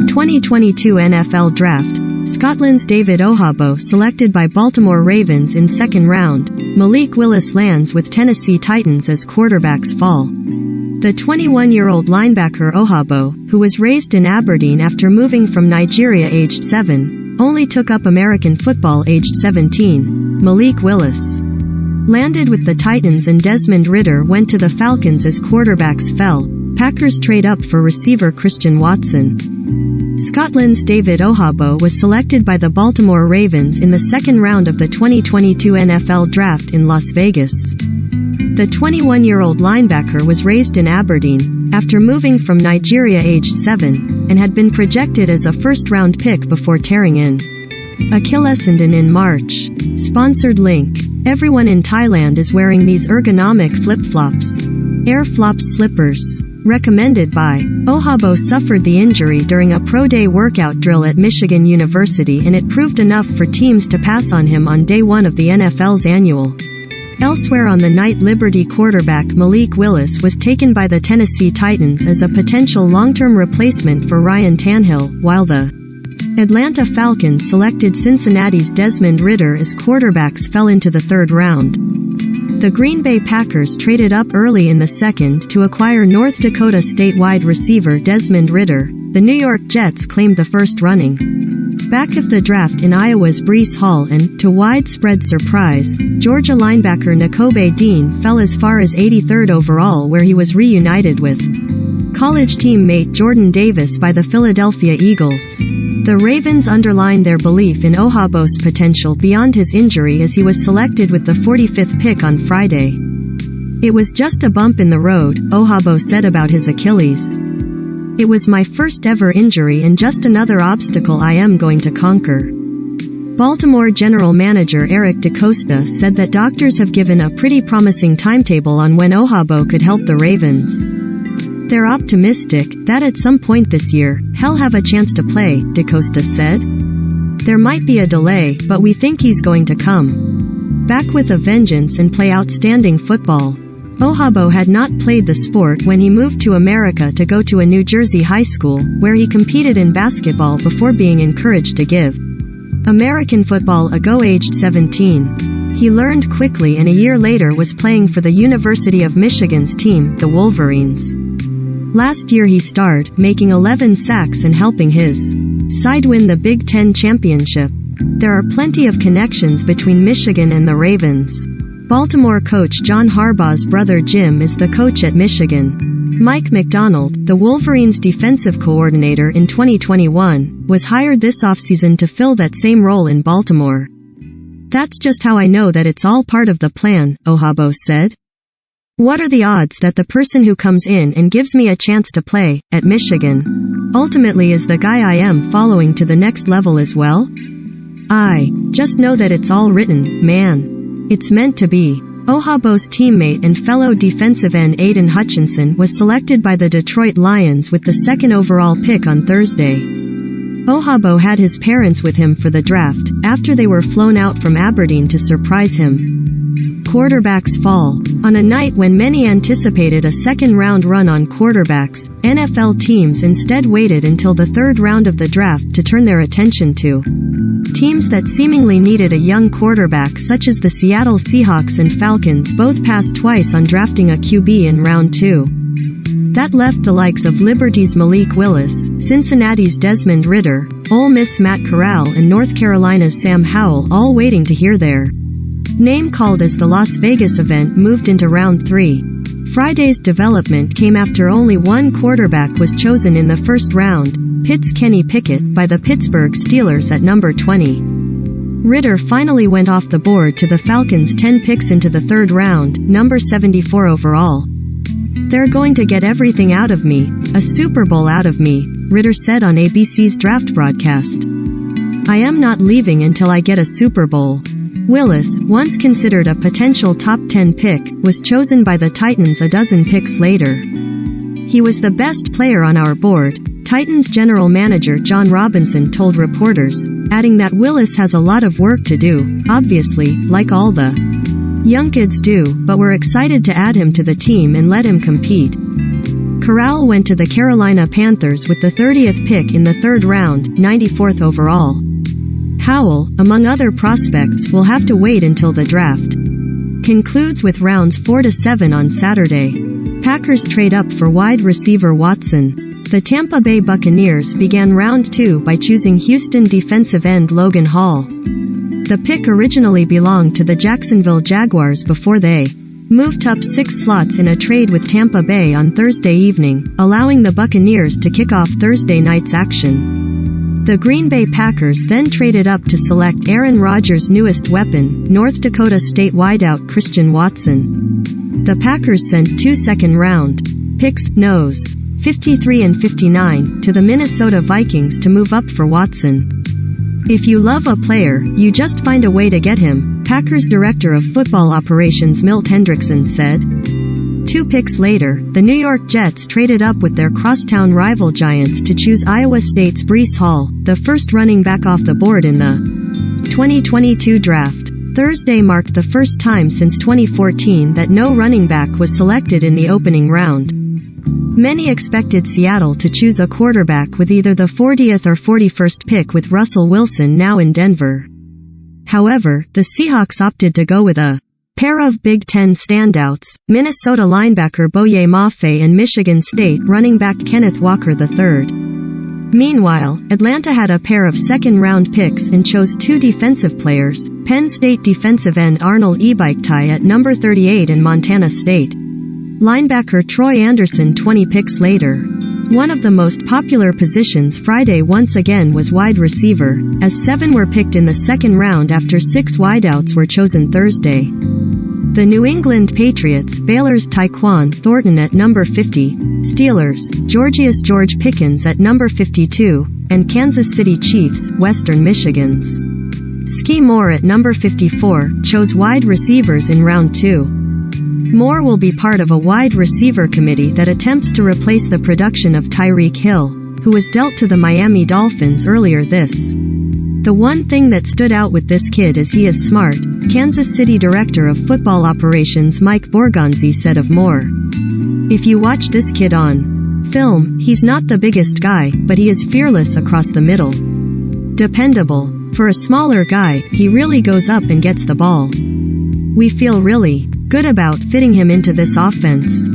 2022 NFL Draft, Scotland's David Ojabo selected by Baltimore Ravens in second round. Malik Willis lands with Tennessee Titans as quarterbacks fall. The 21-year-old linebacker Ojabo, who was raised in Aberdeen after moving from Nigeria aged 7, only took up American football aged 17. Malik Willis landed with the Titans and Desmond Ridder went to the Falcons as quarterbacks fell. Packers trade up for receiver Christian Watson. Scotland's David Ojabo was selected by the Baltimore Ravens in the second round of the 2022 NFL Draft in Las Vegas. The 21-year-old linebacker was raised in Aberdeen, after moving from Nigeria aged 7, and had been projected as a first-round pick before tearing an Achilles tendon in March. Sponsored link. Everyone in Thailand is wearing these ergonomic flip-flops. Air Flops slippers. Recommended by. Ojabo suffered the injury during a pro day workout drill at Michigan University, and it proved enough for teams to pass on him on day one of the NFL's annual. Elsewhere on the night, Liberty quarterback Malik Willis was taken by the Tennessee Titans as a potential long-term replacement for Ryan Tannehill, while the Atlanta Falcons selected Cincinnati's Desmond Ridder as quarterbacks fell into the third round. The Green Bay Packers traded up early in the second to acquire North Dakota State wide receiver Desmond Ridder. The New York Jets claimed the first running back of the draft in Iowa's Breece Hall and, to widespread surprise, Georgia linebacker Nakobe Dean fell as far as 83rd overall, where he was reunited with college teammate Jordan Davis by the Philadelphia Eagles. The Ravens underlined their belief in Ojabo's potential beyond his injury as he was selected with the 45th pick on Friday. "It was just a bump in the road," Ojabo said about his Achilles. "It was my first ever injury and just another obstacle I am going to conquer." Baltimore general manager Eric DeCosta said that doctors have given a pretty promising timetable on when Ojabo could help the Ravens. "They're optimistic that at some point this year, he'll have a chance to play," DeCosta said. "There might be a delay, but we think he's going to come back with a vengeance and play outstanding football." Ojabo had not played the sport when he moved to America to go to a New Jersey high school, where he competed in basketball before being encouraged to give American football a go aged 17. He learned quickly and a year later was playing for the University of Michigan's team, the Wolverines. Last year he starred, making 11 sacks and helping his side win the Big Ten championship. There are plenty of connections between Michigan and the Ravens. Baltimore coach John Harbaugh's brother Jim is the coach at Michigan. Mike McDonald, the Wolverines' defensive coordinator in 2021, was hired this offseason to fill that same role in Baltimore. "That's just how I know that it's all part of the plan," Ojabo said. "What are the odds that the person who comes in and gives me a chance to play at Michigan ultimately is the guy I am following to the next level as well? I just know that it's all written, man. It's meant to be." Ojabo's teammate and fellow defensive end Aiden Hutchinson was selected by the Detroit Lions with the second overall pick on Thursday. Ojabo had his parents with him for the draft, after they were flown out from Aberdeen to surprise him. Quarterbacks fall. On a night when many anticipated a second-round run on quarterbacks, NFL teams instead waited until the third round of the draft to turn their attention to teams that seemingly needed a young quarterback, such as the Seattle Seahawks and Falcons. Both passed twice on drafting a QB in round 2. That left the likes of Liberty's Malik Willis, Cincinnati's Desmond Ridder, Ole Miss' Matt Corral and North Carolina's Sam Howell all waiting to hear their name called as the Las Vegas event moved into round 3. Friday's development came after only one quarterback was chosen in the first round, Pitt's Kenny Pickett, by the Pittsburgh Steelers at number 20. Ridder finally went off the board to the Falcons' 10 picks into the third round, number 74 overall. "They're going to get everything out of me, a Super Bowl out of me," Ridder said on ABC's draft broadcast. "I am not leaving until I get a Super Bowl." Willis, once considered a potential top 10 pick, was chosen by the Titans a dozen picks later. "He was the best player on our board," Titans general manager John Robinson told reporters, adding that Willis has a lot of work to do, obviously, like all the young kids do, but we're excited to add him to the team and let him compete. Corral went to the Carolina Panthers with the 30th pick in the 3rd round, 94th overall. Howell, among other prospects, will have to wait until the draft concludes with rounds 4 to 7 on Saturday. Packers trade up for wide receiver Watson. The Tampa Bay Buccaneers began round 2 by choosing Houston defensive end Logan Hall. The pick originally belonged to the Jacksonville Jaguars before they moved up 6 slots in a trade with Tampa Bay on Thursday evening, allowing the Buccaneers to kick off Thursday night's action. The Green Bay Packers then traded up to select Aaron Rodgers' newest weapon, North Dakota State wideout Christian Watson. The Packers sent 2 second-round picks, nos. 53 and 59, to the Minnesota Vikings to move up for Watson. If you love a player, you just find a way to get him, Packers Director of Football Operations Milt Hendrickson said. 2 picks later, the New York Jets traded up with their crosstown rival Giants to choose Iowa State's Breece Hall, the first running back off the board in the 2022 draft. Thursday marked the first time since 2014 that no running back was selected in the opening round. Many expected Seattle to choose a quarterback with either the 40th or 41st pick, with Russell Wilson now in Denver. However, the Seahawks opted to go with a pair of Big Ten standouts, Minnesota linebacker Boye Mafe and Michigan State running back Kenneth Walker III. Meanwhile, Atlanta had a pair of second-round picks and chose 2 defensive players, Penn State defensive end Arnold Ebiketie at number 38 and Montana State linebacker Troy Anderson 20 picks later. One of the most popular positions Friday once again was wide receiver, as 7 were picked in the second round after 6 wideouts were chosen Thursday. The New England Patriots, Baylor's Tyquan Thornton at number 50, Steelers, Georgia's George Pickens at number 52, and Kansas City Chiefs, Western Michigan's Ski Moore at number 54, chose wide receivers in round 2. Moore will be part of a wide receiver committee that attempts to replace the production of Tyreek Hill, who was dealt to the Miami Dolphins earlier this. The one thing that stood out with this kid is he is smart, Kansas City Director of Football Operations Mike Borgonzi said of Moore. If you watch this kid on film, he's not the biggest guy, but he is fearless across the middle. Dependable. For a smaller guy, he really goes up and gets the ball. We feel really good about fitting him into this offense.